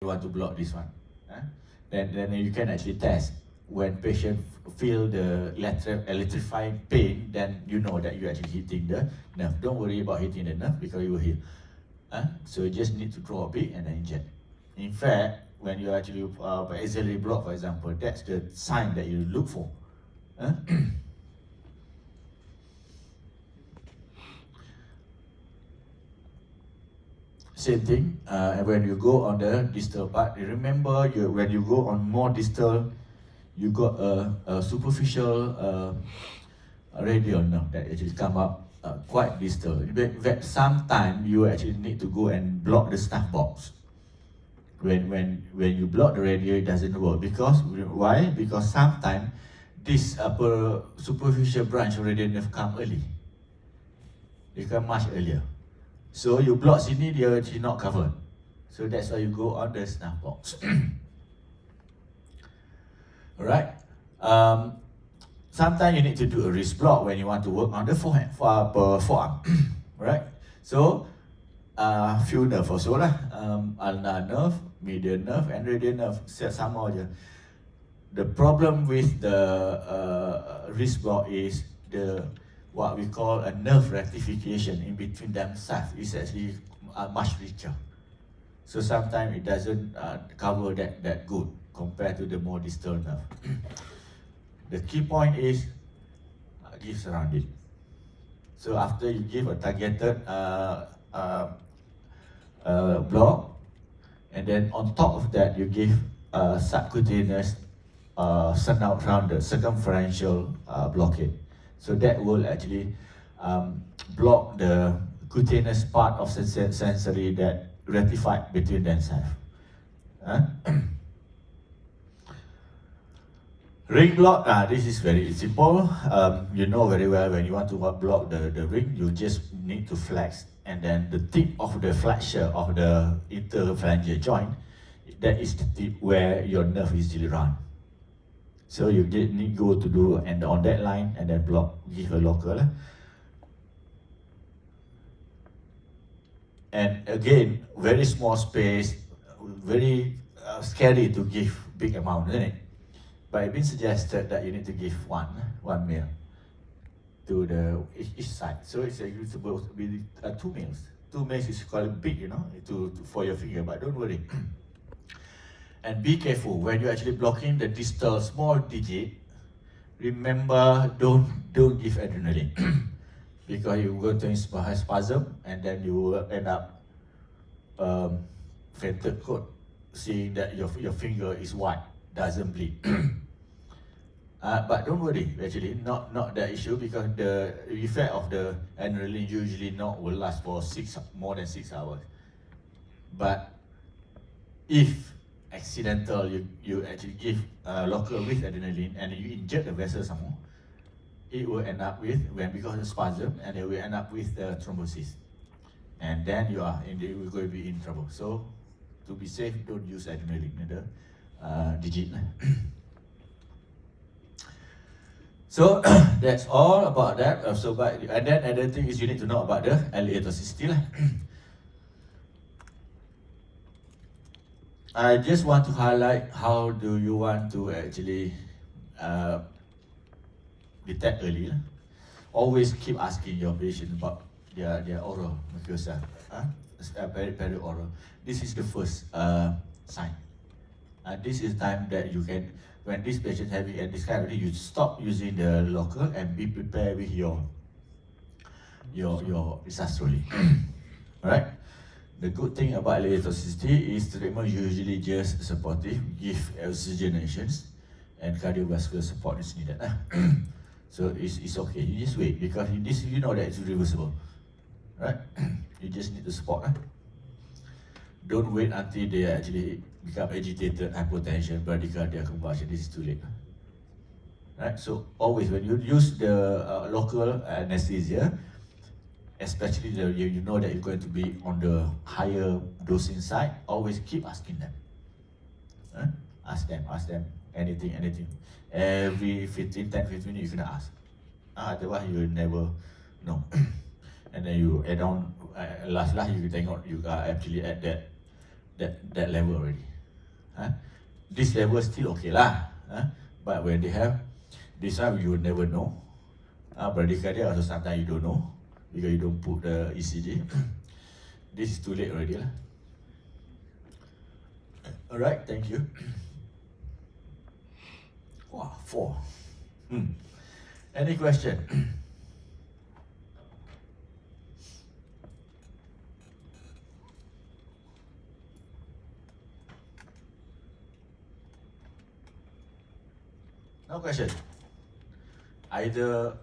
want to block this one. Then you can actually test. When patient feel the electrifying pain, then you know that you're actually hitting the nerve. Don't worry about hitting the nerve because you will heal. So you just need to draw a bit and then inject. In fact, when you actually axillary block, for example, that's the sign that you look for. Same thing, when you go on the distal part, remember when you go on more distal, you got a superficial radial nerve that actually come up quite distal. In fact, sometimes you actually need to go and block the snuff box. When you block the radial, it doesn't work. Because why? Because sometimes this upper superficial branch of radial nerve come early. They come much earlier. So you block sini, they are actually not covered. So that's why you go on the snuff box. Alright. Sometimes you need to do a wrist block when you want to work on the forearm. Right? So few nerve also lah. Ulnar nerve, median nerve, and radial nerve. Sama aja. The problem with the wrist block is what we call a nerve rectification in between themselves is actually much richer. So sometimes it doesn't cover that good compared to the more distal nerve. The key point is give surrounding. So after you give a targeted block, and then on top of that you give subcutaneous surrounded circumferential blockade. So that will actually block the cutaneous part of sensory that rectified between themselves. Ring block, this is very simple. You know very well when you want to block the ring, you just need to flex, and then the tip of the flexure of the interphalangeal joint, that is the tip where your nerve is usually run. So you need go to do and on that line and then block, give a local. And again, very small space, very scary to give big amount, isn't it? But it's been suggested that you need to give one meal to each side. So it's supposed to be 2 meals. 2 meals is quite big, you know, for your finger, but don't worry. And be careful when you're actually blocking the distal small digit. Remember, don't give adrenaline because you go to spasm and then you will end up fainted coat, seeing that your finger is white, doesn't bleed. But don't worry, actually not that issue, because the effect of the adrenaline usually will last for more than 6 hours. But if accidental, you actually give local with adrenaline and you inject the vessel some more, it will end up with, because of spasm, and it will end up with thrombosis. And then you are going to be in trouble. So to be safe, don't use adrenaline in the digit. So that's all about that. And then another thing is you need to know about the aesthethics. I just want to highlight how do you want to actually detect early. Always keep asking your patient about their oral mucosa, peri-oral. This is the first sign. This is time that you can, when this patient having this kind of thing, you stop using the local and be prepared with your isastroli. Alright? The good thing about electrotoxicity is treatment usually just supportive, give oxygenations, and cardiovascular support is needed. So it's okay, you just wait, because this you know that it's reversible. Right? You just need to support. Don't wait until they actually become agitated, hypotension, bradycardia, convulsion. This is too late. Right? So always when you use the local anesthesia, especially you know that you're going to be on the higher dosing side, always keep asking them. Ask them anything. Every 10-15 minutes you can ask. Otherwise you will never know. And then you add on, last you tengok you are actually at that level already. This level still okay lah. But when they have this one, you will never know. Bradycardia also sometimes you don't know because you don't put the ECG. This is too late already lah. Alright, thank you. Wow, 4. Any question? No question. Either